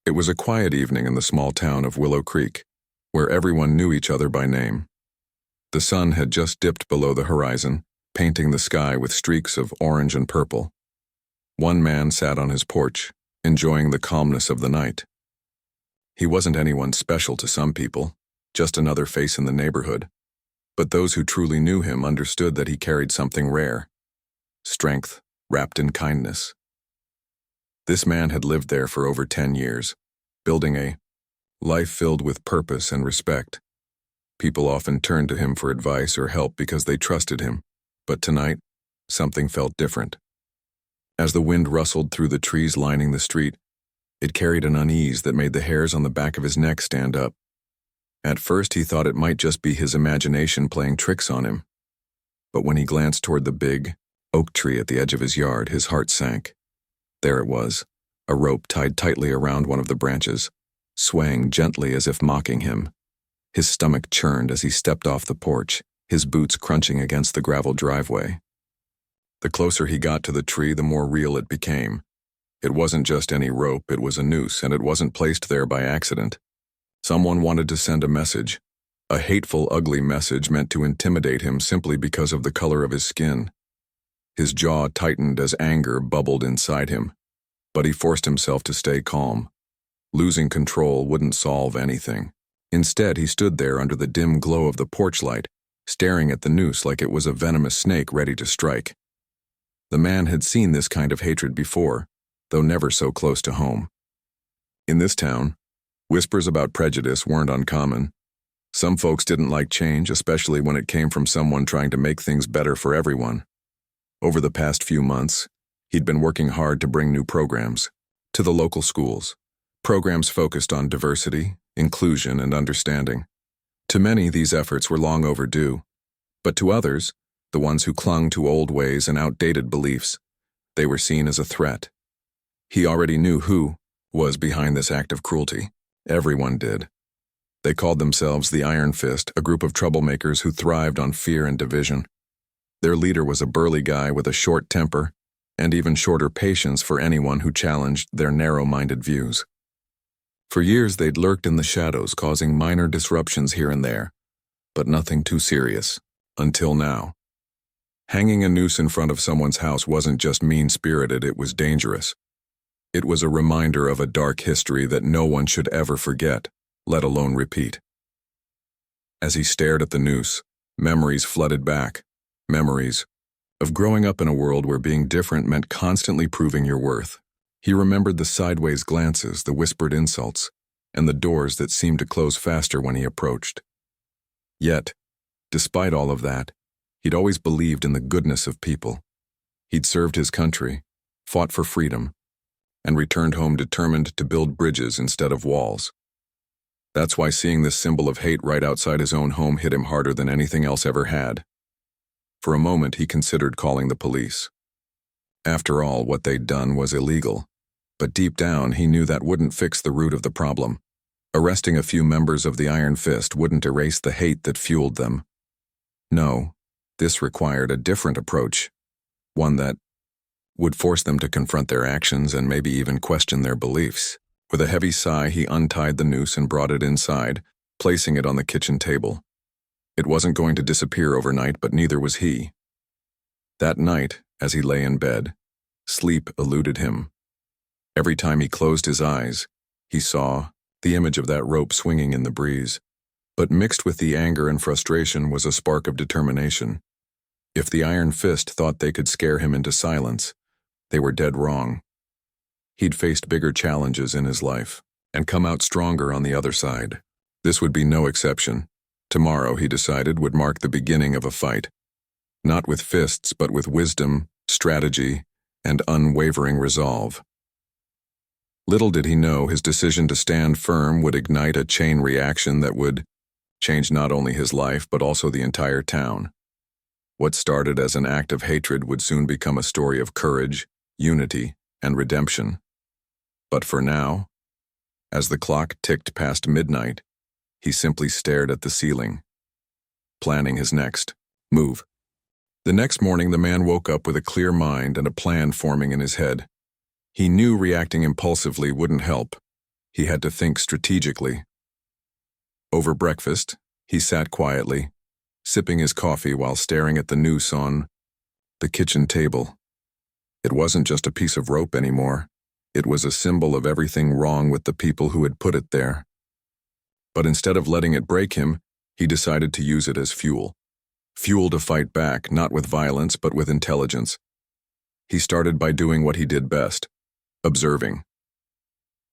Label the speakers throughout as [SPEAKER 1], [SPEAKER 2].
[SPEAKER 1] It was a quiet evening in the small town of Willow Creek, where everyone knew each other by name. The sun had just dipped below the horizon, painting the sky with streaks of orange and purple. One man sat on his porch, enjoying the calmness of the night. He wasn't anyone special to some people, just another face in the neighborhood, but those who truly knew him understood that he carried something rare: strength wrapped in kindness. This man had lived there for over 10 years, building a life filled with purpose and respect. People often turned to him for advice or help because they trusted him, but tonight, something felt different. As the wind rustled through the trees lining the street, it carried an unease that made the hairs on the back of his neck stand up. At first, he thought it might just be his imagination playing tricks on him. But when he glanced toward the big oak tree at the edge of his yard, his heart sank. There it was, a rope tied tightly around one of the branches, swaying gently as if mocking him. His stomach churned as he stepped off the porch, his boots crunching against the gravel driveway. The closer he got to the tree, the more real it became. It wasn't just any rope, it was a noose, and it wasn't placed there by accident. Someone wanted to send a message, a hateful, ugly message meant to intimidate him simply because of the color of his skin. His jaw tightened as anger bubbled inside him, but he forced himself to stay calm. Losing control wouldn't solve anything. Instead, he stood there under the dim glow of the porch light, staring at the noose like it was a venomous snake ready to strike. The man had seen this kind of hatred before, though never so close to home. In this town, whispers about prejudice weren't uncommon. Some folks didn't like change, especially when it came from someone trying to make things better for everyone. Over the past few months, he'd been working hard to bring new programs to the local schools, programs focused on diversity, inclusion, and understanding. To many, these efforts were long overdue, but to others, the ones who clung to old ways and outdated beliefs, they were seen as a threat. He already knew who was behind this act of cruelty. Everyone did. They called themselves the Iron Fist, a group of troublemakers who thrived on fear and division. Their leader was a burly guy with a short temper and even shorter patience for anyone who challenged their narrow-minded views. For years, they'd lurked in the shadows, causing minor disruptions here and there, but nothing too serious, until now. Hanging a noose in front of someone's house wasn't just mean-spirited, it was dangerous. It was a reminder of a dark history that no one should ever forget, let alone repeat. As he stared at the noose, memories flooded back. Memories of growing up in a world where being different meant constantly proving your worth. He remembered the sideways glances, the whispered insults, and the doors that seemed to close faster when he approached. Yet, despite all of that, he'd always believed in the goodness of people. He'd served his country, fought for freedom, and returned home determined to build bridges instead of walls. That's why seeing this symbol of hate right outside his own home hit him harder than anything else ever had. For a moment, he considered calling the police. After all, what they'd done was illegal. But deep down, he knew that wouldn't fix the root of the problem. Arresting a few members of the Iron Fist wouldn't erase the hate that fueled them. No, this required a different approach, one that would force them to confront their actions and maybe even question their beliefs. With a heavy sigh, he untied the noose and brought it inside, placing it on the kitchen table. It wasn't going to disappear overnight, but neither was he. That night, as he lay in bed, sleep eluded him. Every time he closed his eyes, he saw the image of that rope swinging in the breeze. But mixed with the anger and frustration was a spark of determination. If the Iron Fist thought they could scare him into silence, they were dead wrong. He'd faced bigger challenges in his life and come out stronger on the other side. This would be no exception. Tomorrow, he decided, would mark the beginning of a fight. Not with fists, but with wisdom, strategy, and unwavering resolve. Little did he know his decision to stand firm would ignite a chain reaction that would change not only his life but also the entire town. What started as an act of hatred would soon become a story of courage, unity, and redemption. But for now, as the clock ticked past midnight, he simply stared at the ceiling, planning his next move. The next morning, the man woke up with a clear mind and a plan forming in his head. He knew reacting impulsively wouldn't help. He had to think strategically. Over breakfast, he sat quietly, sipping his coffee while staring at the noose on the kitchen table. It wasn't just a piece of rope anymore. It was a symbol of everything wrong with the people who had put it there. But instead of letting it break him, he decided to use it as fuel. Fuel to fight back, not with violence, but with intelligence. He started by doing what he did best, observing.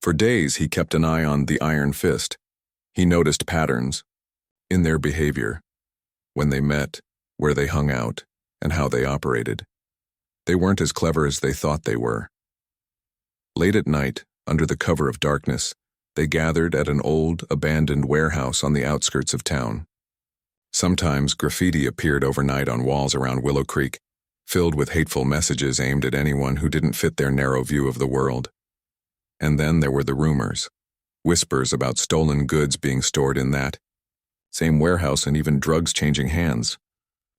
[SPEAKER 1] For days, he kept an eye on the Iron Fist. He noticed patterns in their behavior, when they met, where they hung out, and how they operated. They weren't as clever as they thought they were. Late at night, under the cover of darkness, they gathered at an old, abandoned warehouse on the outskirts of town. Sometimes graffiti appeared overnight on walls around Willow Creek, filled with hateful messages aimed at anyone who didn't fit their narrow view of the world. And then there were the rumors, whispers about stolen goods being stored in that same warehouse and even drugs changing hands.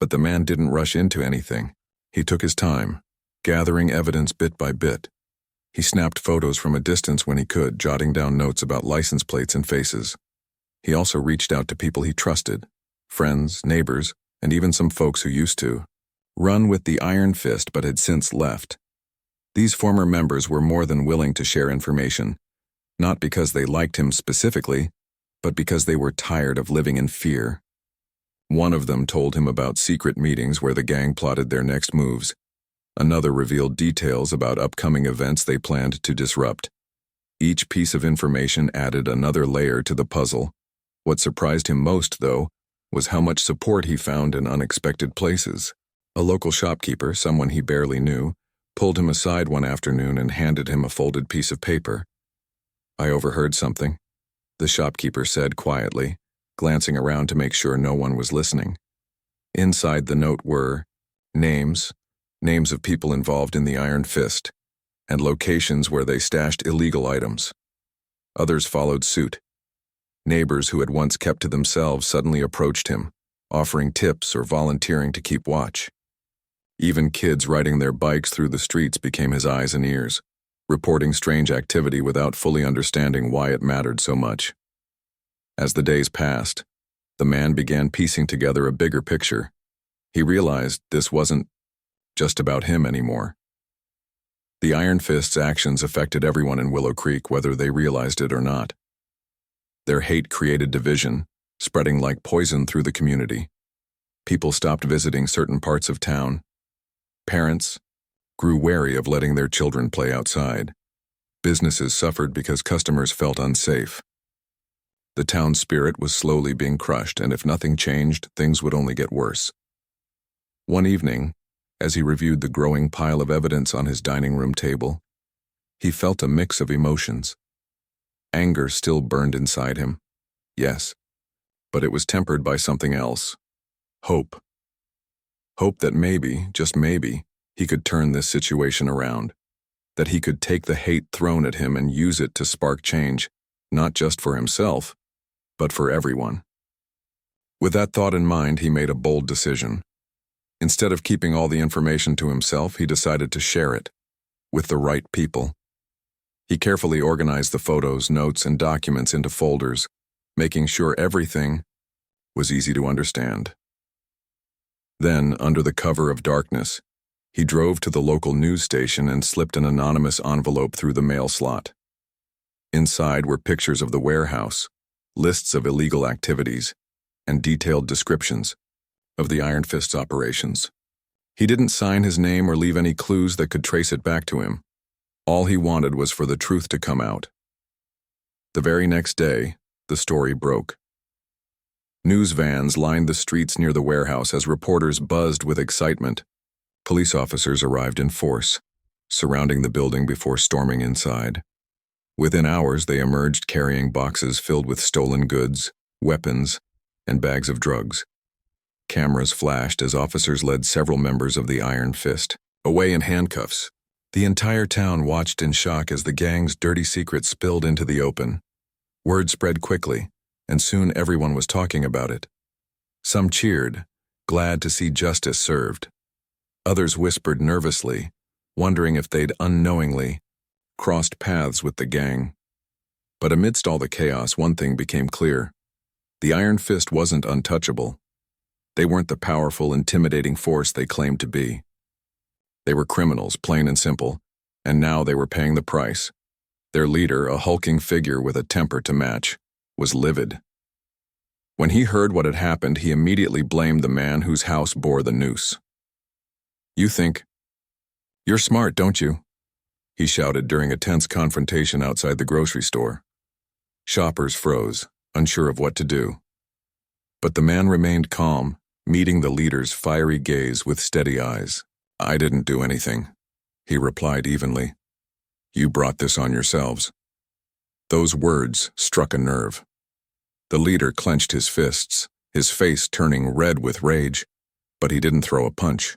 [SPEAKER 1] But the man didn't rush into anything. He took his time, gathering evidence bit by bit. He snapped photos from a distance when he could, jotting down notes about license plates and faces. He also reached out to people he trusted, friends, neighbors, and even some folks who used to run with the Iron Fist but had since left. These former members were more than willing to share information, not because they liked him specifically, but because they were tired of living in fear. One of them told him about secret meetings where the gang plotted their next moves. Another revealed details about upcoming events they planned to disrupt. Each piece of information added another layer to the puzzle. What surprised him most, though, was how much support he found in unexpected places. A local shopkeeper, someone he barely knew, pulled him aside one afternoon and handed him a folded piece of paper. "I overheard something," the shopkeeper said quietly, glancing around to make sure no one was listening. Inside the note were names of people involved in the Iron Fist, and locations where they stashed illegal items. Others followed suit. Neighbors who had once kept to themselves suddenly approached him, offering tips or volunteering to keep watch. Even kids riding their bikes through the streets became his eyes and ears, reporting strange activity without fully understanding why it mattered so much. As the days passed, the man began piecing together a bigger picture. He realized this wasn't just about him anymore. The Iron Fist's actions affected everyone in Willow Creek, whether they realized it or not. Their hate created division, spreading like poison through the community. People stopped visiting certain parts of town. Parents grew wary of letting their children play outside. Businesses suffered because customers felt unsafe. The town's spirit was slowly being crushed, and if nothing changed, things would only get worse. One evening, as he reviewed the growing pile of evidence on his dining room table, he felt a mix of emotions. Anger still burned inside him, yes, but it was tempered by something else. Hope. Hope that maybe, just maybe, he could turn this situation around. That he could take the hate thrown at him and use it to spark change, not just for himself, but for everyone. With that thought in mind, he made a bold decision. Instead of keeping all the information to himself, he decided to share it with the right people. He carefully organized the photos, notes, and documents into folders, making sure everything was easy to understand. Then, under the cover of darkness, he drove to the local news station and slipped an anonymous envelope through the mail slot. Inside were pictures of the warehouse, lists of illegal activities, and detailed descriptions of the Iron Fist's operations. He didn't sign his name or leave any clues that could trace it back to him. All he wanted was for the truth to come out. The very next day, the story broke. News vans lined the streets near the warehouse as reporters buzzed with excitement. Police officers arrived in force, surrounding the building before storming inside. Within hours, they emerged carrying boxes filled with stolen goods, weapons, and bags of drugs. Cameras flashed as officers led several members of the Iron Fist away in handcuffs. The entire town watched in shock as the gang's dirty secret spilled into the open. Word spread quickly, and soon everyone was talking about it. Some cheered, glad to see justice served. Others whispered nervously, wondering if they'd unknowingly crossed paths with the gang. But amidst all the chaos, one thing became clear. The Iron Fist wasn't untouchable. They weren't the powerful, intimidating force they claimed to be. They were criminals, plain and simple, and now they were paying the price. Their leader, a hulking figure with a temper to match, was livid. When he heard what had happened, he immediately blamed the man whose house bore the noose. "You think you're smart, don't you?" he shouted during a tense confrontation outside the grocery store. Shoppers froze, unsure of what to do. But the man remained calm, meeting the leader's fiery gaze with steady eyes. "I didn't do anything," he replied evenly. "You brought this on yourselves." Those words struck a nerve. The leader clenched his fists, his face turning red with rage, but he didn't throw a punch.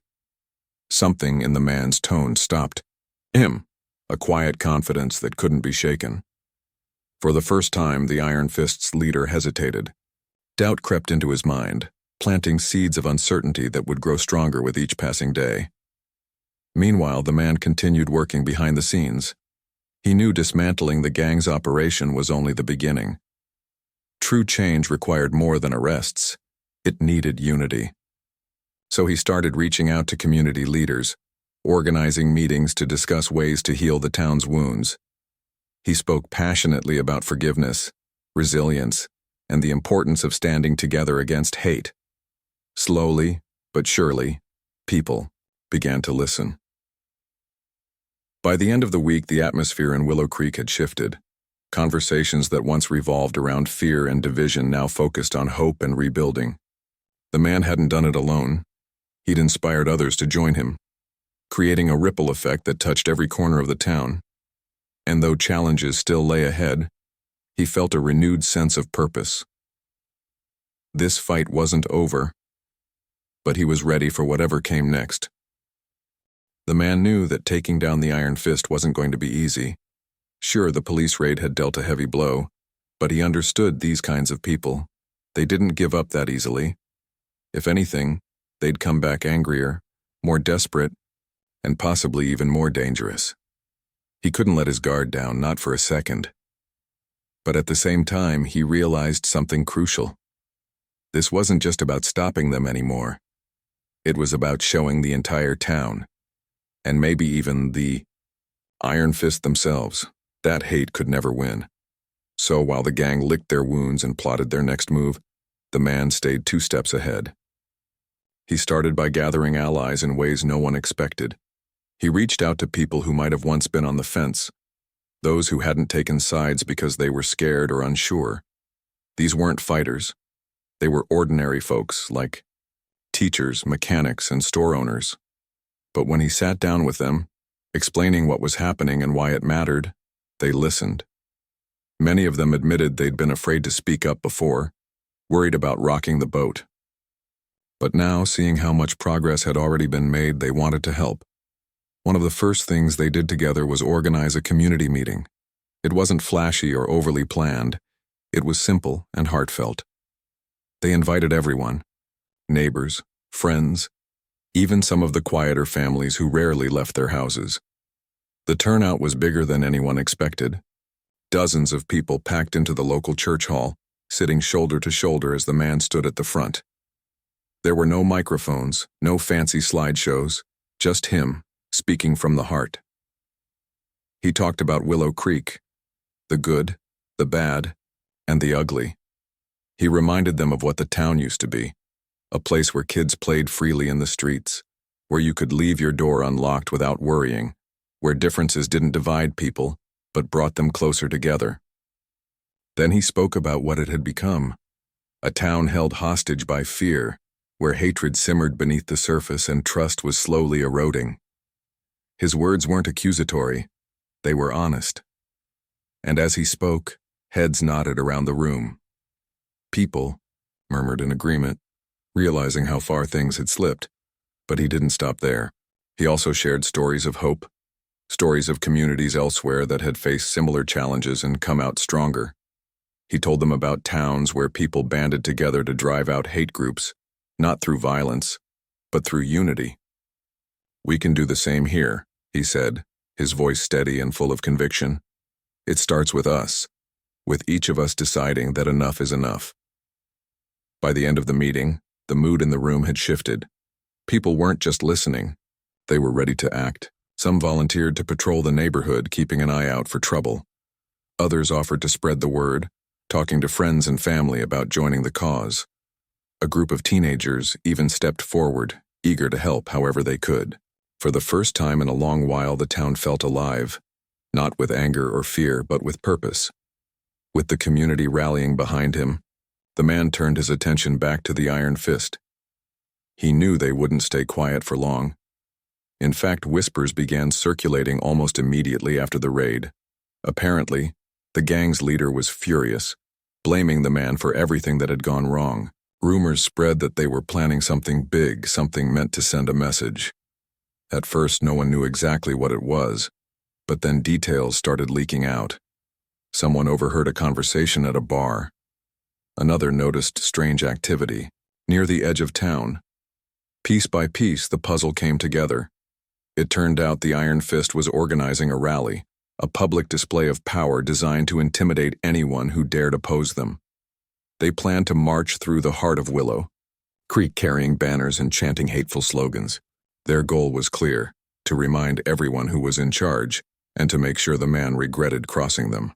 [SPEAKER 1] Something in the man's tone stopped him, a quiet confidence that couldn't be shaken. For the first time, the Iron Fist's leader hesitated. Doubt crept into his mind, planting seeds of uncertainty that would grow stronger with each passing day. Meanwhile, the man continued working behind the scenes. He knew dismantling the gang's operation was only the beginning. True change required more than arrests. It needed unity. So he started reaching out to community leaders, organizing meetings to discuss ways to heal the town's wounds. He spoke passionately about forgiveness, resilience, and the importance of standing together against hate. Slowly, but surely, people began to listen. By the end of the week, the atmosphere in Willow Creek had shifted. Conversations that once revolved around fear and division now focused on hope and rebuilding. The man hadn't done it alone. He'd inspired others to join him, creating a ripple effect that touched every corner of the town. And though challenges still lay ahead, he felt a renewed sense of purpose. This fight wasn't over, but he was ready for whatever came next. The man knew that taking down the Iron Fist wasn't going to be easy. Sure, the police raid had dealt a heavy blow, but he understood these kinds of people. They didn't give up that easily. If anything, they'd come back angrier, more desperate, and possibly even more dangerous. He couldn't let his guard down, not for a second. But at the same time, he realized something crucial. This wasn't just about stopping them anymore. It was about showing the entire town, and maybe even the Iron Fist themselves, that hate could never win. So while the gang licked their wounds and plotted their next move, the man stayed 2 steps ahead. He started by gathering allies in ways no one expected. He reached out to people who might have once been on the fence, those who hadn't taken sides because they were scared or unsure. These weren't fighters. They were ordinary folks, like teachers, mechanics, and store owners. But when he sat down with them, explaining what was happening and why it mattered, they listened. Many of them admitted they'd been afraid to speak up before, worried about rocking the boat. But now, seeing how much progress had already been made, they wanted to help. One of the first things they did together was organize a community meeting. It wasn't flashy or overly planned. It was simple and heartfelt. They invited everyone, neighbors, friends, even some of the quieter families who rarely left their houses. The turnout was bigger than anyone expected. Dozens of people packed into the local church hall, sitting shoulder to shoulder as the man stood at the front. There were no microphones, no fancy slideshows, just him, speaking from the heart. He talked about Willow Creek, the good, the bad, and the ugly. He reminded them of what the town used to be, a place where kids played freely in the streets, where you could leave your door unlocked without worrying, where differences didn't divide people, but brought them closer together. Then he spoke about what it had become, a town held hostage by fear, where hatred simmered beneath the surface and trust was slowly eroding. His words weren't accusatory, they were honest. And as he spoke, heads nodded around the room. People murmured in agreement, realizing how far things had slipped. But he didn't stop there. He also shared stories of hope, stories of communities elsewhere that had faced similar challenges and come out stronger. He told them about towns where people banded together to drive out hate groups, not through violence, but through unity. "We can do the same here," he said, his voice steady and full of conviction. "It starts with us. with each of us deciding that enough is enough. By the end of the meeting, the mood in the room had shifted. People weren't just listening, they were ready to act. Some volunteered to patrol the neighborhood, keeping an eye out for trouble. Others offered to spread the word, talking to friends and family about joining the cause. A group of teenagers even stepped forward, eager to help however they could. For the first time in a long while, the town felt alive, not with anger or fear, but with purpose. With the community rallying behind him, the man turned his attention back to the Iron Fist. He knew they wouldn't stay quiet for long. In fact, whispers began circulating almost immediately after the raid. Apparently, the gang's leader was furious, blaming the man for everything that had gone wrong. Rumors spread that they were planning something big, something meant to send a message. At first, no one knew exactly what it was, but then details started leaking out. Someone overheard a conversation at a bar. Another noticed strange activity near the edge of town. Piece by piece, the puzzle came together. It turned out the Iron Fist was organizing a rally, a public display of power designed to intimidate anyone who dared oppose them. They planned to march through the heart of Willow Creek carrying banners and chanting hateful slogans. Their goal was clear: to remind everyone who was in charge and to make sure the man regretted crossing them.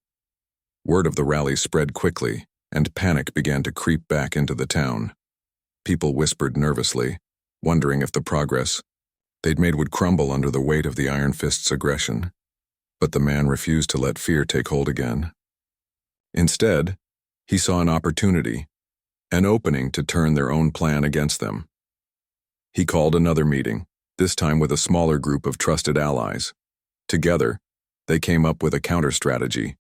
[SPEAKER 1] Word of the rally spread quickly, and panic began to creep back into the town. People whispered nervously, wondering if the progress they'd made would crumble under the weight of the Iron Fist's aggression. But the man refused to let fear take hold again. Instead, he saw an opportunity, an opening to turn their own plan against them. He called another meeting, this time with a smaller group of trusted allies. Together, they came up with a counter-strategy.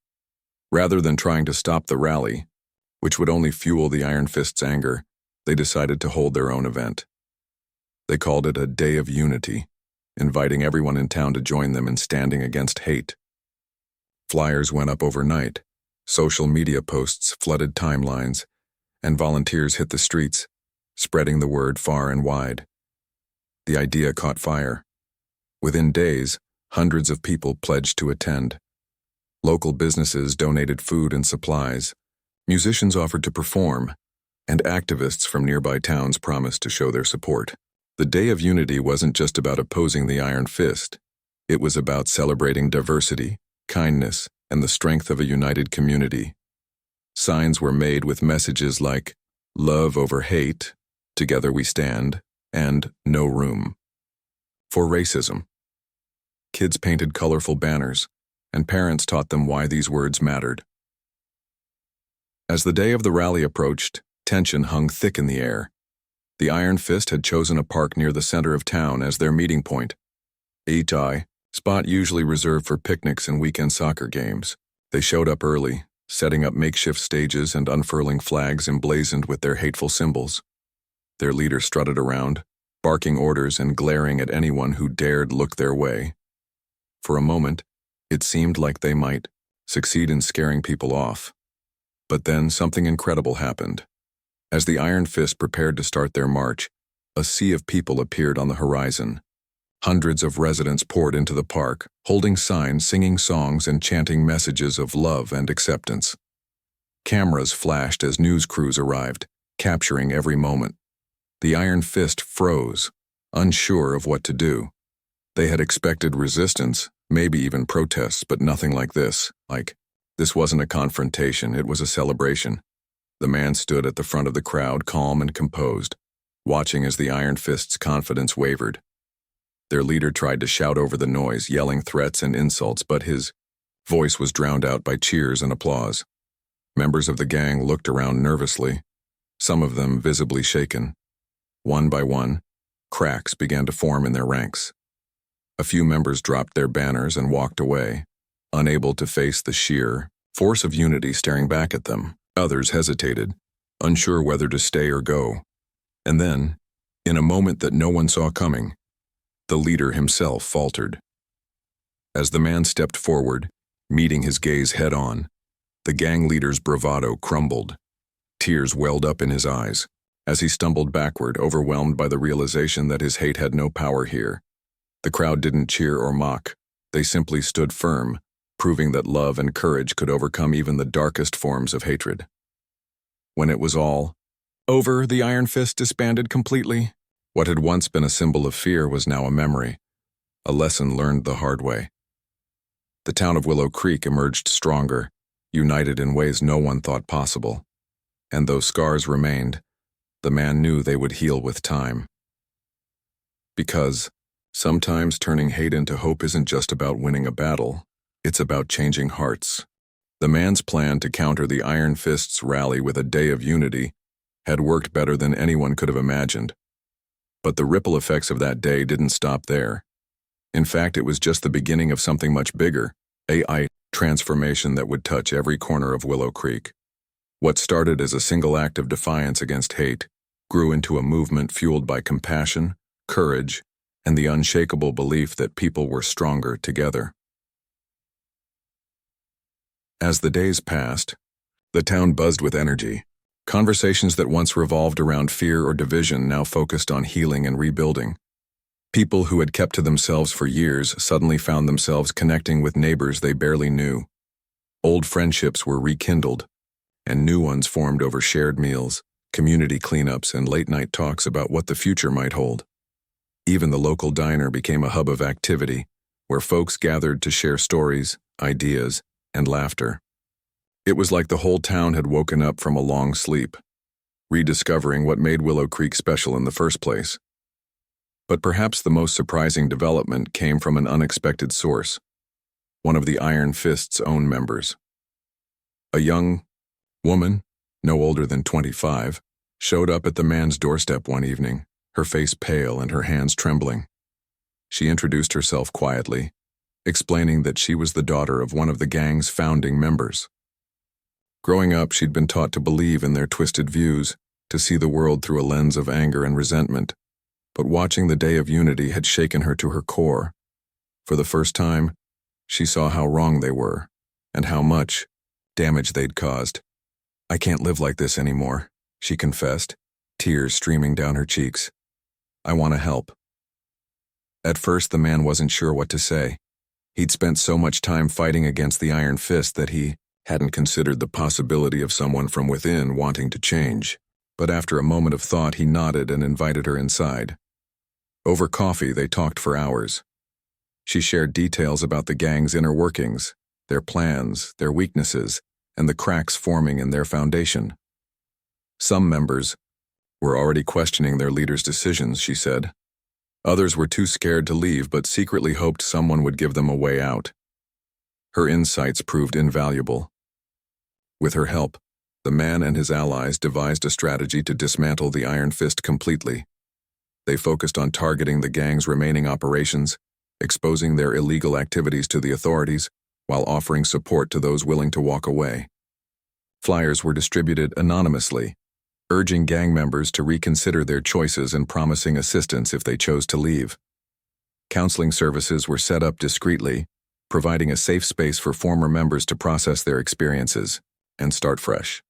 [SPEAKER 1] Rather than trying to stop the rally, which would only fuel the Iron Fist's anger, they decided to hold their own event. They called it a Day of Unity, inviting everyone in town to join them in standing against hate. Flyers went up overnight, social media posts flooded timelines, and volunteers hit the streets, spreading the word far and wide. The idea caught fire. Within days, hundreds of people pledged to attend. Local businesses donated food and supplies, musicians offered to perform, and activists from nearby towns promised to show their support. The Day of Unity wasn't just about opposing the Iron Fist. It was about celebrating diversity, kindness, and the strength of a united community. Signs were made with messages like, "Love over hate," "Together we stand," and "No room for racism." Kids painted colorful banners, and parents taught them why these words mattered. As the day of the rally approached, tension hung thick in the air. The Iron Fist had chosen a park near the center of town as their meeting point. A spot usually reserved for picnics and weekend soccer games. They showed up early, setting up makeshift stages and unfurling flags emblazoned with their hateful symbols. Their leader strutted around, barking orders and glaring at anyone who dared look their way. For a moment, it seemed like they might succeed in scaring people off. But then something incredible happened. As the Iron Fist prepared to start their march, a sea of people appeared on the horizon. Hundreds of residents poured into the park, holding signs, singing songs, and chanting messages of love and acceptance. Cameras flashed as news crews arrived, capturing every moment. The Iron Fist froze, unsure of what to do. They had expected resistance, maybe even protests, but nothing like this. This wasn't a confrontation, it was a celebration. The man stood at the front of the crowd, calm and composed, watching as the Iron Fist's confidence wavered. Their leader tried to shout over the noise, yelling threats and insults, but his voice was drowned out by cheers and applause. Members of the gang looked around nervously, some of them visibly shaken. One by one, cracks began to form in their ranks. A few members dropped their banners and walked away, unable to face the sheer force of unity staring back at them. Others hesitated, unsure whether to stay or go. And then, in a moment that no one saw coming, the leader himself faltered. As the man stepped forward, meeting his gaze head-on, the gang leader's bravado crumbled. Tears welled up in his eyes as he stumbled backward, overwhelmed by the realization that his hate had no power here. The crowd didn't cheer or mock. They simply stood firm, proving that love and courage could overcome even the darkest forms of hatred. When it was all over, the Iron Fist disbanded completely. What had once been a symbol of fear was now a memory, a lesson learned the hard way. The town of Willow Creek emerged stronger, united in ways no one thought possible. And though scars remained, the man knew they would heal with time. Because sometimes turning hate into hope isn't just about winning a battle, it's about changing hearts. The man's plan to counter the Iron Fist's rally with a day of unity had worked better than anyone could have imagined. But the ripple effects of that day didn't stop there. In fact, it was just the beginning of something much bigger, AI transformation that would touch every corner of Willow Creek. What started as a single act of defiance against hate grew into a movement fueled by compassion, courage, and the unshakable belief that people were stronger together. As the days passed, the town buzzed with energy. Conversations that once revolved around fear or division now focused on healing and rebuilding. People who had kept to themselves for years suddenly found themselves connecting with neighbors they barely knew. Old friendships were rekindled, and new ones formed over shared meals, community cleanups, and late-night talks about what the future might hold. Even the local diner became a hub of activity, where folks gathered to share stories, ideas, and laughter. It was like the whole town had woken up from a long sleep, rediscovering what made Willow Creek special in the first place. But perhaps the most surprising development came from an unexpected source, one of the Iron Fist's own members. A young woman, no older than 25, showed up at the man's doorstep one evening, her face pale and her hands trembling. She introduced herself quietly, explaining that she was the daughter of one of the gang's founding members. Growing up, she'd been taught to believe in their twisted views, to see the world through a lens of anger and resentment. But watching the Day of Unity had shaken her to her core. For the first time, she saw how wrong they were, and how much damage they'd caused. "I can't live like this anymore," she confessed, tears streaming down her cheeks. "I want to help." At first, the man wasn't sure what to say. He'd spent so much time fighting against the Iron Fist that he hadn't considered the possibility of someone from within wanting to change. But after a moment of thought, he nodded and invited her inside. Over coffee, they talked for hours. She shared details about the gang's inner workings, their plans, their weaknesses, and the cracks forming in their foundation. Some members were already questioning their leader's decisions, she said. Others were too scared to leave but secretly hoped someone would give them a way out. Her insights proved invaluable. With her help, the man and his allies devised a strategy to dismantle the Iron Fist completely. They focused on targeting the gang's remaining operations, exposing their illegal activities to the authorities, while offering support to those willing to walk away. Flyers were distributed anonymously, urging gang members to reconsider their choices and promising assistance if they chose to leave. Counseling services were set up discreetly, providing a safe space for former members to process their experiences and start fresh.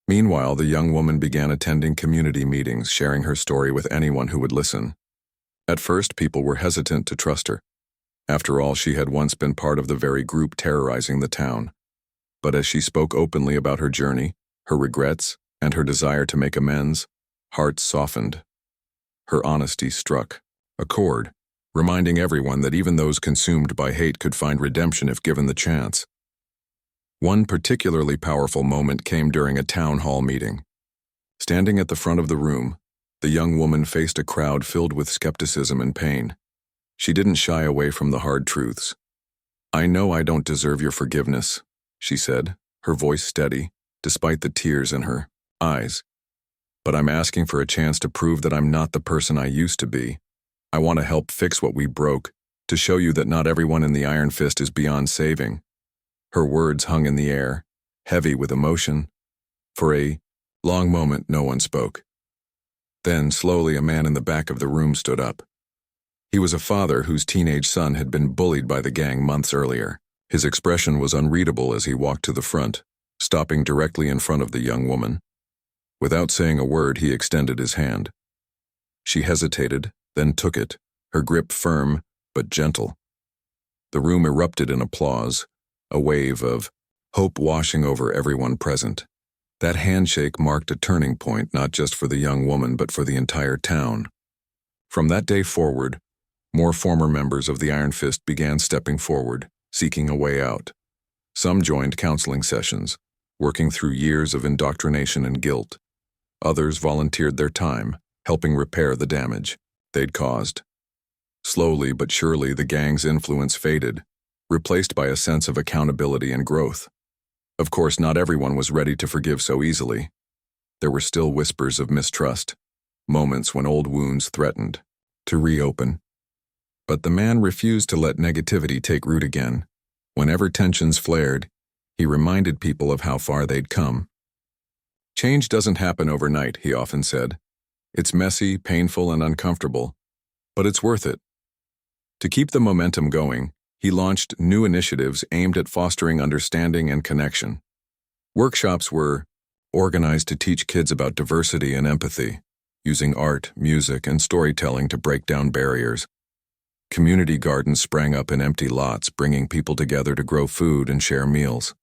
[SPEAKER 1] Meanwhile, the young woman began attending community meetings, sharing her story with anyone who would listen. At first, people were hesitant to trust her. After all, she had once been part of the very group terrorizing the town. But as she spoke openly about her journey, her regrets, and her desire to make amends, hearts softened. Her honesty struck a chord, reminding everyone that even those consumed by hate could find redemption if given the chance. One particularly powerful moment came during a town hall meeting. Standing at the front of the room, the young woman faced a crowd filled with skepticism and pain. She didn't shy away from the hard truths. "I know I don't deserve your forgiveness," she said, her voice steady, despite the tears in her eyes. "But I'm asking for a chance to prove that I'm not the person I used to be. I want to help fix what we broke, to show you that not everyone in the Iron Fist is beyond saving." Her words hung in the air, heavy with emotion. For a long moment, no one spoke. Then, slowly, a man in the back of the room stood up. He was a father whose teenage son had been bullied by the gang months earlier. His expression was unreadable as he walked to the front, stopping directly in front of the young woman. Without saying a word, he extended his hand. She hesitated, then took it, her grip firm but gentle. The room erupted in applause, a wave of hope washing over everyone present. That handshake marked a turning point not just for the young woman but for the entire town. From that day forward, more former members of the Iron Fist began stepping forward, seeking a way out. Some joined counseling sessions, working through years of indoctrination and guilt. Others volunteered their time, helping repair the damage they'd caused. Slowly but surely, the gang's influence faded, replaced by a sense of accountability and growth. Of course, not everyone was ready to forgive so easily. There were still whispers of mistrust, moments when old wounds threatened to reopen. But the man refused to let negativity take root again. Whenever tensions flared, he reminded people of how far they'd come. Change doesn't happen overnight, he often said. It's messy, painful, and uncomfortable, but it's worth it. To keep the momentum going, he launched new initiatives aimed at fostering understanding and connection. Workshops were organized to teach kids about diversity and empathy, using art, music, and storytelling to break down barriers. Community gardens sprang up in empty lots, bringing people together to grow food and share meals.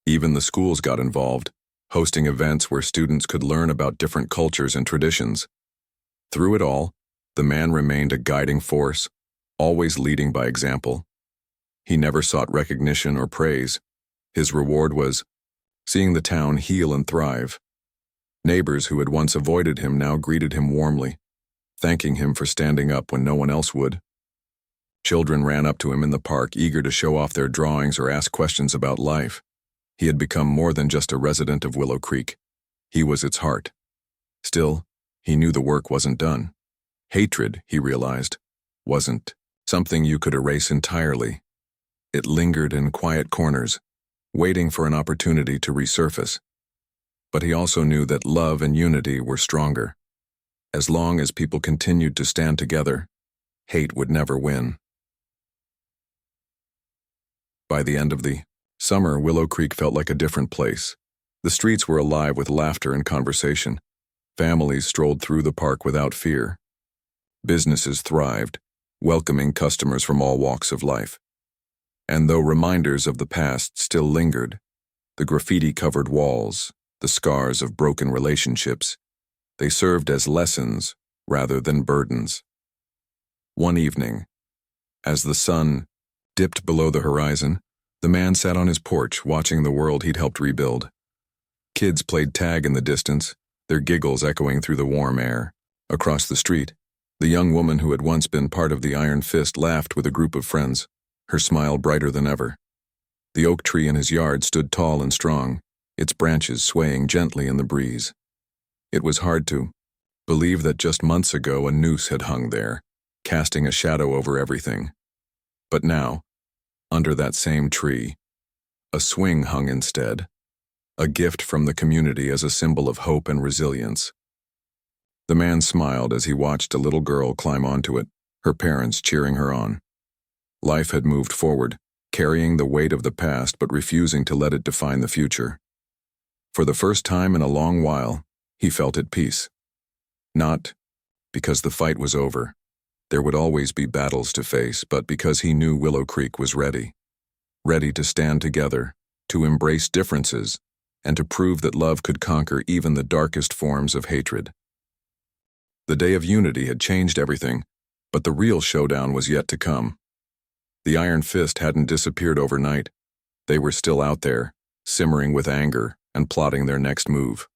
[SPEAKER 1] Even the schools got involved, hosting events where students could learn about different cultures and traditions. Through it all, the man remained a guiding force, always leading by example. He never sought recognition or praise. His reward was seeing the town heal and thrive. Neighbors who had once avoided him now greeted him warmly, thanking him for standing up when no one else would. Children ran up to him in the park, eager to show off their drawings or ask questions about life. He had become more than just a resident of Willow Creek. He was its heart. Still, he knew the work wasn't done. Hatred, he realized, wasn't something you could erase entirely. It lingered in quiet corners, waiting for an opportunity to resurface. But he also knew that love and unity were stronger. As long as people continued to stand together, hate would never win. By the end of the summer, Willow Creek felt like a different place. The streets were alive with laughter and conversation. Families strolled through the park without fear. Businesses thrived, welcoming customers from all walks of life. And though reminders of the past still lingered, the graffiti-covered walls, the scars of broken relationships, they served as lessons rather than burdens. One evening, as the sun dipped below the horizon, the man sat on his porch watching the world he'd helped rebuild. Kids played tag in the distance, their giggles echoing through the warm air. Across the street, the young woman who had once been part of the Iron Fist laughed with a group of friends, her smile brighter than ever. The oak tree in his yard stood tall and strong, its branches swaying gently in the breeze. It was hard to believe that just months ago a noose had hung there, casting a shadow over everything. But now, under that same tree, a swing hung instead, a gift from the community as a symbol of hope and resilience. The man smiled as he watched a little girl climb onto it, her parents cheering her on. Life had moved forward, carrying the weight of the past but refusing to let it define the future. For the first time in a long while, he felt at peace. Not because the fight was over. There would always be battles to face, but because he knew Willow Creek was ready. Ready to stand together, to embrace differences, and to prove that love could conquer even the darkest forms of hatred. The day of unity had changed everything, but the real showdown was yet to come. The Iron Fist hadn't disappeared overnight. They were still out there, simmering with anger and plotting their next move.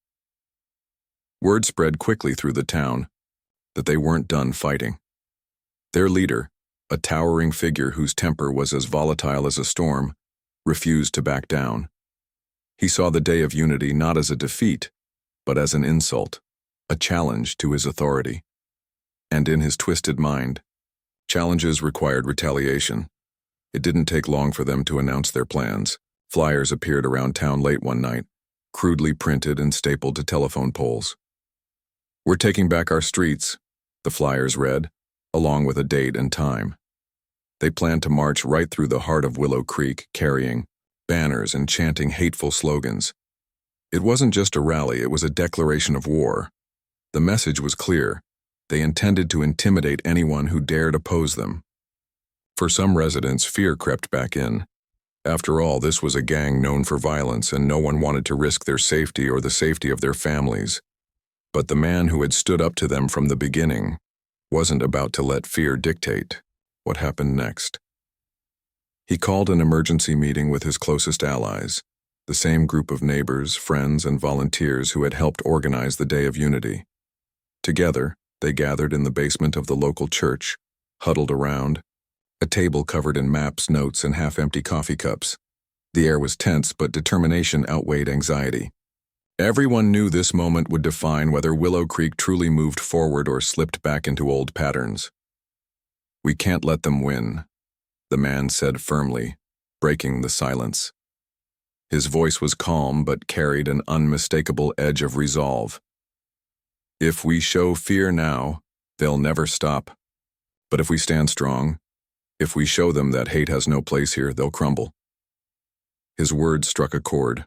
[SPEAKER 1] Word spread quickly through the town that they weren't done fighting. Their leader, a towering figure whose temper was as volatile as a storm, refused to back down. He saw the day of unity not as a defeat, but as an insult, a challenge to his authority. And in his twisted mind, challenges required retaliation. It didn't take long for them to announce their plans. Flyers appeared around town late one night, crudely printed and stapled to telephone poles. "We're taking back our streets," the flyers read, along with a date and time. They planned to march right through the heart of Willow Creek, carrying banners and chanting hateful slogans. It wasn't just a rally, it was a declaration of war. The message was clear. They intended to intimidate anyone who dared oppose them. For some residents, fear crept back in. After all, this was a gang known for violence, and no one wanted to risk their safety or the safety of their families. But the man who had stood up to them from the beginning wasn't about to let fear dictate what happened next. He called an emergency meeting with his closest allies, the same group of neighbors, friends, and volunteers who had helped organize the Day of Unity. Together, they gathered in the basement of the local church, huddled around, a table covered in maps, notes, and half-empty coffee cups. The air was tense, but determination outweighed anxiety. Everyone knew this moment would define whether Willow Creek truly moved forward or slipped back into old patterns. "We can't let them win," the man said firmly, breaking the silence. His voice was calm but carried an unmistakable edge of resolve. "If we show fear now, they'll never stop. But if we stand strong, if we show them that hate has no place here, they'll crumble." His words struck a chord.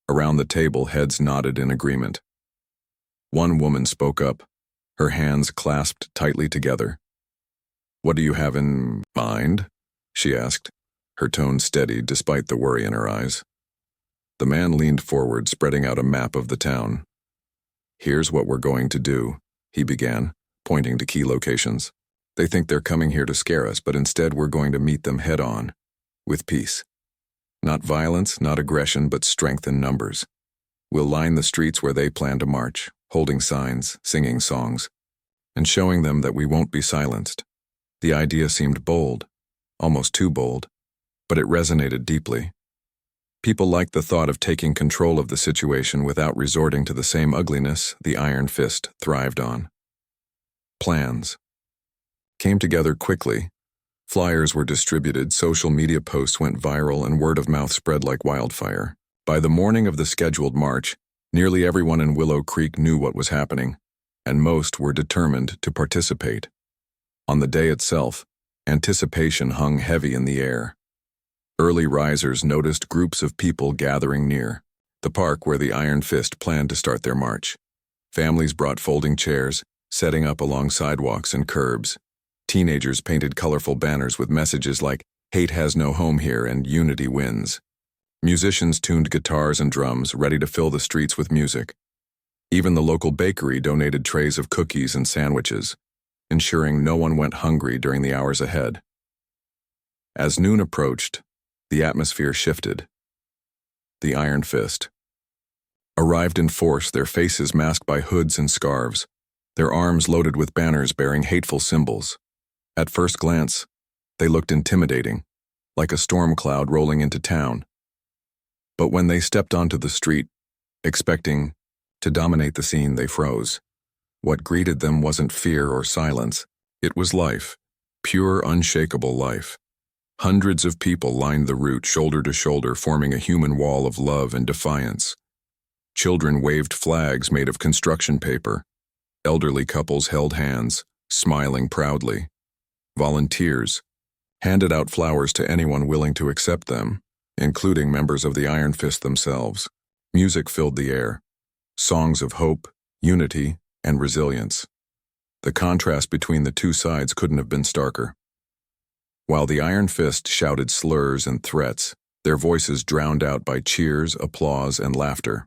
[SPEAKER 1] Around the table, heads nodded in agreement. One woman spoke up, her hands clasped tightly together. "What do you have in mind?" she asked, her tone steady despite the worry in her eyes. The man leaned forward, spreading out a map of the town. "Here's what we're going to do," he began, pointing to key locations. "They think they're coming here to scare us, but instead we're going to meet them head-on, with peace. Not violence, not aggression, but strength in numbers. We'll line the streets where they plan to march, holding signs, singing songs, and showing them that we won't be silenced." The idea seemed bold, almost too bold, but it resonated deeply. People liked the thought of taking control of the situation without resorting to the same ugliness the Iron Fist thrived on. Plans came together quickly. Flyers were distributed, social media posts went viral, and word of mouth spread like wildfire. By the morning of the scheduled march, nearly everyone in Willow Creek knew what was happening, and most were determined to participate. On the day itself, anticipation hung heavy in the air. Early risers noticed groups of people gathering near the park where the Iron Fist planned to start their march. Families brought folding chairs, setting up along sidewalks and curbs. Teenagers painted colorful banners with messages like "Hate has no home here" and "Unity wins." Musicians tuned guitars and drums, ready to fill the streets with music. Even the local bakery donated trays of cookies and sandwiches, ensuring no one went hungry during the hours ahead. As noon approached, the atmosphere shifted. The Iron Fist arrived in force, their faces masked by hoods and scarves, their arms loaded with banners bearing hateful symbols. At first glance, they looked intimidating, like a storm cloud rolling into town. But when they stepped onto the street, expecting to dominate the scene, they froze. What greeted them wasn't fear or silence. It was life, pure, unshakable life. Hundreds of people lined the route, shoulder to shoulder, forming a human wall of love and defiance. Children waved flags made of construction paper. Elderly couples held hands, smiling proudly. Volunteers handed out flowers to anyone willing to accept them, including members of the Iron Fist themselves. Music filled the air, songs of hope, unity, and resilience. The contrast between the two sides couldn't have been starker. While the Iron Fist shouted slurs and threats, their voices drowned out by cheers, applause, and laughter.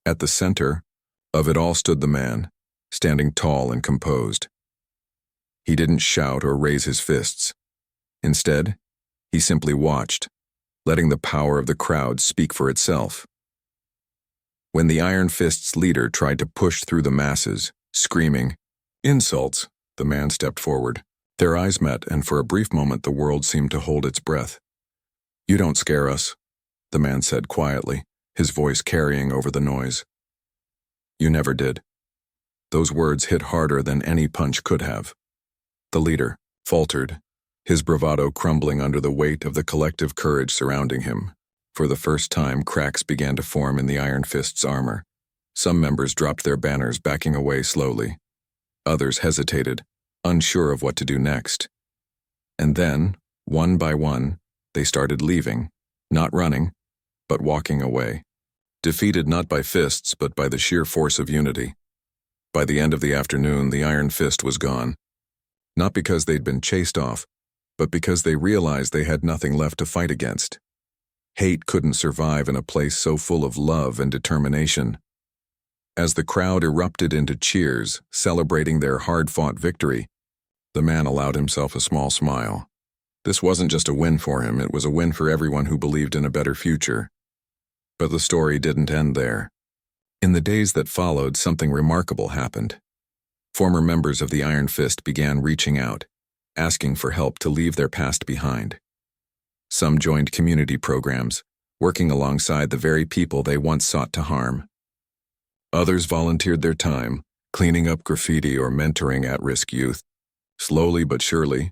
[SPEAKER 1] At the center of it all stood the man, standing tall and composed. He didn't shout or raise his fists. Instead, he simply watched, letting the power of the crowd speak for itself. When the Iron Fist's leader tried to push through the masses, screaming insults, the man stepped forward. Their eyes met, and for a brief moment the world seemed to hold its breath. "You don't scare us," the man said quietly, his voice carrying over the noise. "You never did." Those words hit harder than any punch could have. The leader faltered, his bravado crumbling under the weight of the collective courage surrounding him. For the first time, cracks began to form in the Iron Fist's armor. Some members dropped their banners, backing away slowly. Others hesitated, unsure of what to do next. And then, one by one, they started leaving, not running, but walking away. Defeated not by fists, but by the sheer force of unity. By the end of the afternoon, the Iron Fist was gone. Not because they'd been chased off, but because they realized they had nothing left to fight against. Hate couldn't survive in a place so full of love and determination. As the crowd erupted into cheers, celebrating their hard-fought victory, the man allowed himself a small smile. This wasn't just a win for him, it was a win for everyone who believed in a better future. But the story didn't end there. In the days that followed, something remarkable happened. Former members of the Iron Fist began reaching out, asking for help to leave their past behind. Some joined community programs, working alongside the very people they once sought to harm. Others volunteered their time, cleaning up graffiti or mentoring at-risk youth. Slowly but surely,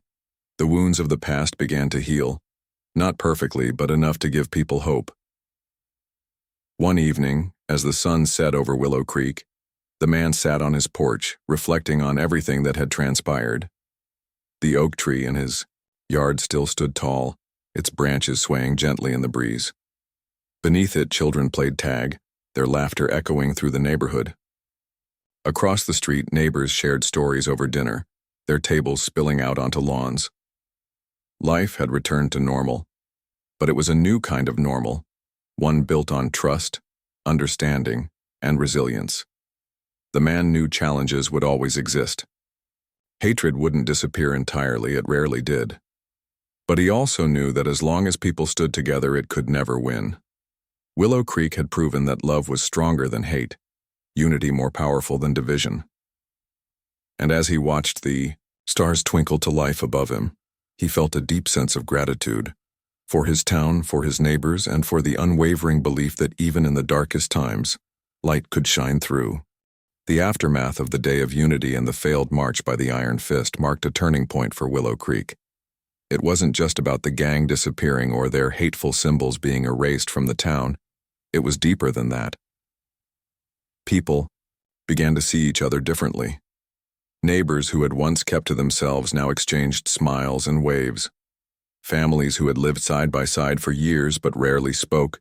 [SPEAKER 1] the wounds of the past began to heal, not perfectly, but enough to give people hope. One evening, as the sun set over Willow Creek, the man sat on his porch, reflecting on everything that had transpired. The oak tree in his yard still stood tall, its branches swaying gently in the breeze. Beneath it, children played tag, their laughter echoing through the neighborhood. Across the street, neighbors shared stories over dinner, their tables spilling out onto lawns. Life had returned to normal, but it was a new kind of normal, one built on trust, understanding, and resilience. The man knew challenges would always exist. Hatred wouldn't disappear entirely, it rarely did. But he also knew that as long as people stood together, it could never win. Willow Creek had proven that love was stronger than hate, unity more powerful than division. And as he watched the stars twinkle to life above him, he felt a deep sense of gratitude for his town, for his neighbors, and for the unwavering belief that even in the darkest times, light could shine through. The aftermath of the Day of Unity and the failed march by the Iron Fist marked a turning point for Willow Creek. It wasn't just about the gang disappearing or their hateful symbols being erased from the town. It was deeper than that. People began to see each other differently. Neighbors who had once kept to themselves now exchanged smiles and waves. Families who had lived side by side for years but rarely spoke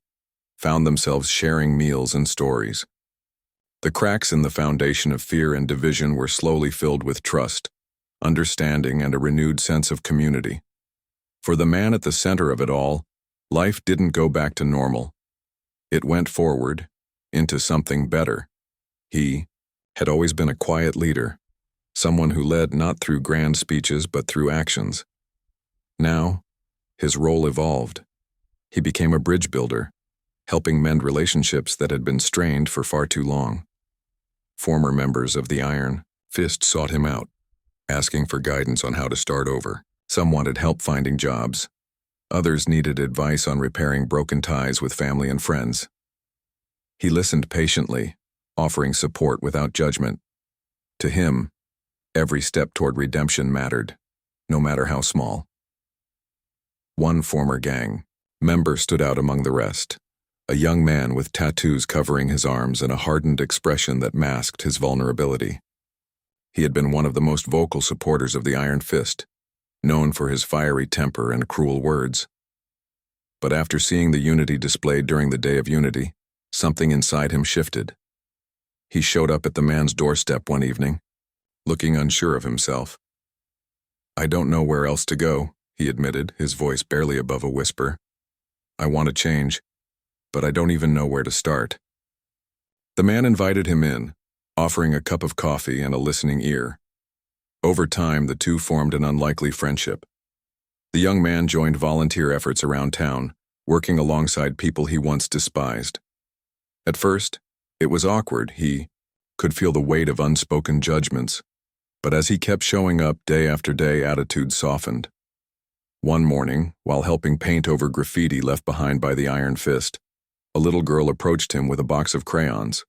[SPEAKER 1] found themselves sharing meals and stories. The cracks in the foundation of fear and division were slowly filled with trust, understanding, and a renewed sense of community. For the man at the center of it all, life didn't go back to normal. It went forward, into something better. He had always been a quiet leader, someone who led not through grand speeches but through actions. Now, his role evolved. He became a bridge builder, helping mend relationships that had been strained for far too long. Former members of the Iron Fist sought him out, asking for guidance on how to start over. Some wanted help finding jobs. Others needed advice on repairing broken ties with family and friends. He listened patiently, offering support without judgment. To him, every step toward redemption mattered, no matter how small. One former gang member stood out among the rest, a young man with tattoos covering his arms and a hardened expression that masked his vulnerability. He had been one of the most vocal supporters of the Iron Fist, known for his fiery temper and cruel words. But after seeing the unity displayed during the Day of Unity, something inside him shifted. He showed up at the man's doorstep one evening, looking unsure of himself. "I don't know where else to go," he admitted, his voice barely above a whisper. "I want to change, but I don't even know where to start." The man invited him in, offering a cup of coffee and a listening ear. Over time, the two formed an unlikely friendship. The young man joined volunteer efforts around town, working alongside people he once despised. At first, it was awkward. He could feel the weight of unspoken judgments, but as he kept showing up day after day, attitudes softened. One morning, while helping paint over graffiti left behind by the Iron Fist, a little girl approached him with a box of crayons.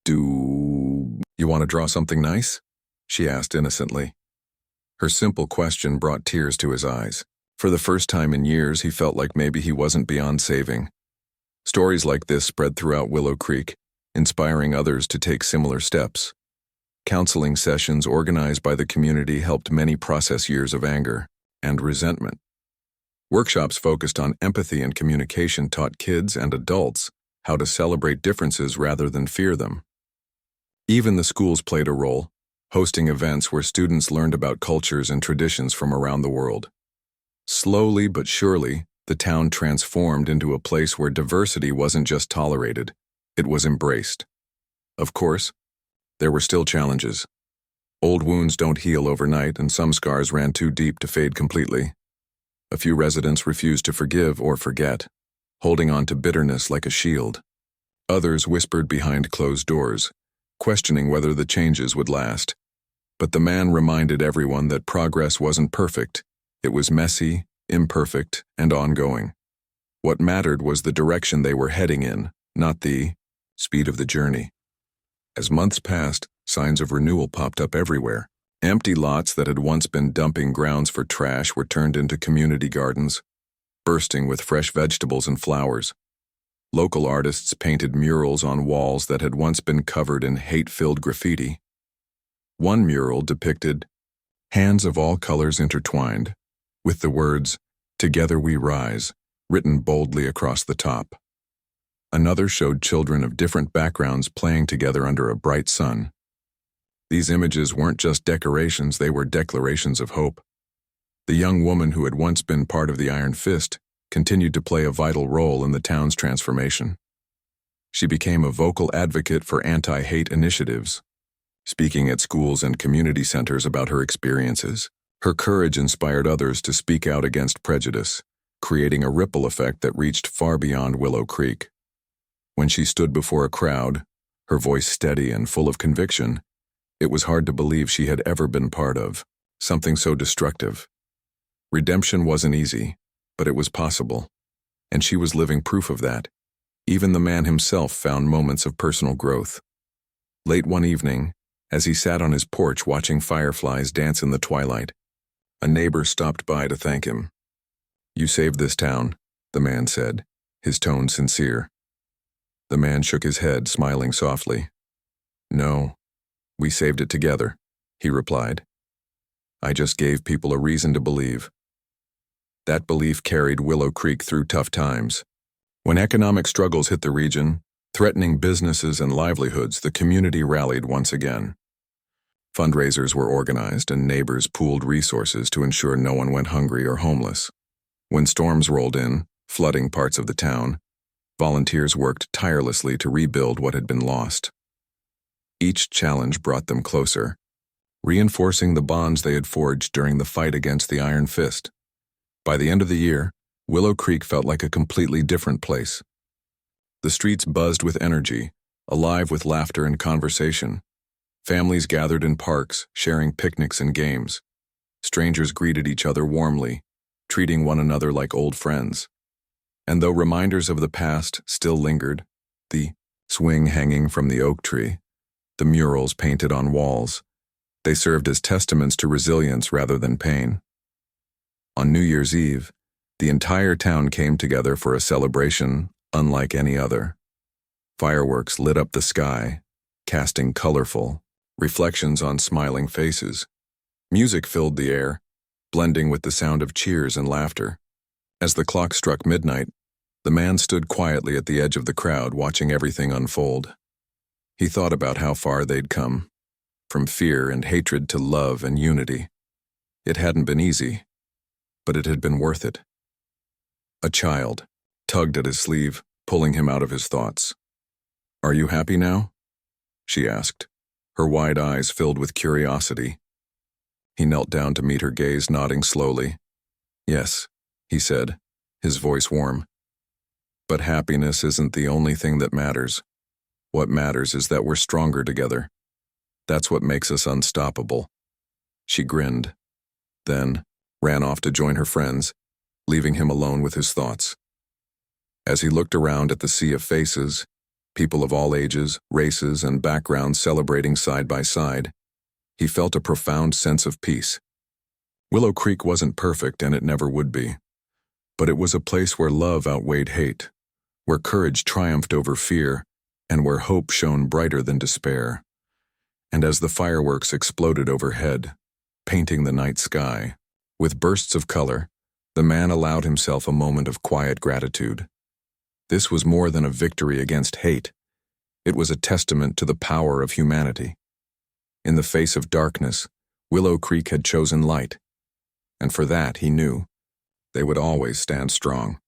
[SPEAKER 1] "Do you want to draw something nice?" she asked innocently. Her simple question brought tears to his eyes. For the first time in years, he felt like maybe he wasn't beyond saving. Stories like this spread throughout Willow Creek, inspiring others to take similar steps. Counseling sessions organized by the community helped many process years of anger and resentment. Workshops focused on empathy and communication taught kids and adults how to celebrate differences rather than fear them. Even the schools played a role, hosting events where students learned about cultures and traditions from around the world. Slowly but surely, the town transformed into a place where diversity wasn't just tolerated, it was embraced. Of course, there were still challenges. Old wounds don't heal overnight, and some scars ran too deep to fade completely. A few residents refused to forgive or forget, holding on to bitterness like a shield. Others whispered behind closed doors, questioning whether the changes would last. But the man reminded everyone that progress wasn't perfect. It was messy, imperfect, and ongoing. What mattered was the direction they were heading in, not the speed of the journey. As months passed, signs of renewal popped up everywhere. Empty lots that had once been dumping grounds for trash were turned into community gardens, bursting with fresh vegetables and flowers. Local artists painted murals on walls that had once been covered in hate-filled graffiti. One mural depicted hands of all colors intertwined, with the words, "Together we rise," written boldly across the top. Another showed children of different backgrounds playing together under a bright sun. These images weren't just decorations, they were declarations of hope. The young woman who had once been part of the Iron Fist continued to play a vital role in the town's transformation. She became a vocal advocate for anti-hate initiatives, speaking at schools and community centers about her experiences. Her courage inspired others to speak out against prejudice, creating a ripple effect that reached far beyond Willow Creek. When she stood before a crowd, her voice steady and full of conviction, it was hard to believe she had ever been part of something so destructive. Redemption wasn't easy, but it was possible, and she was living proof of that. Even the man himself found moments of personal growth. Late one evening, as he sat on his porch watching fireflies dance in the twilight, a neighbor stopped by to thank him. "You saved this town," the man said, his tone sincere. The man shook his head, smiling softly. "No, we saved it together," he replied. "I just gave people a reason to believe." That belief carried Willow Creek through tough times. When economic struggles hit the region, threatening businesses and livelihoods, the community rallied once again. Fundraisers were organized and neighbors pooled resources to ensure no one went hungry or homeless. When storms rolled in, flooding parts of the town, volunteers worked tirelessly to rebuild what had been lost. Each challenge brought them closer, reinforcing the bonds they had forged during the fight against the Iron Fist. By the end of the year, Willow Creek felt like a completely different place. The streets buzzed with energy, alive with laughter and conversation. Families gathered in parks, sharing picnics and games. Strangers greeted each other warmly, treating one another like old friends. And though reminders of the past still lingered, the swing hanging from the oak tree, the murals painted on walls, they served as testaments to resilience rather than pain. On New Year's Eve, the entire town came together for a celebration unlike any other. Fireworks lit up the sky, casting colorful reflections on smiling faces. Music filled the air, blending with the sound of cheers and laughter. As the clock struck midnight, the man stood quietly at the edge of the crowd, watching everything unfold. He thought about how far they'd come, from fear and hatred to love and unity. It hadn't been easy, but it had been worth it. A child tugged at his sleeve, pulling him out of his thoughts. "Are you happy now?" she asked, her wide eyes filled with curiosity. He knelt down to meet her gaze, nodding slowly. "Yes," he said, his voice warm. "But happiness isn't the only thing that matters. What matters is that we're stronger together. That's what makes us unstoppable." She grinned, then ran off to join her friends, leaving him alone with his thoughts. As he looked around at the sea of faces, people of all ages, races, and backgrounds celebrating side by side, he felt a profound sense of peace. Willow Creek wasn't perfect, and it never would be. But it was a place where love outweighed hate, where courage triumphed over fear, and where hope shone brighter than despair. And as the fireworks exploded overhead, painting the night sky, with bursts of color, the man allowed himself a moment of quiet gratitude. This was more than a victory against hate. It was a testament to the power of humanity. In the face of darkness, Willow Creek had chosen light, and for that, he knew, they would always stand strong.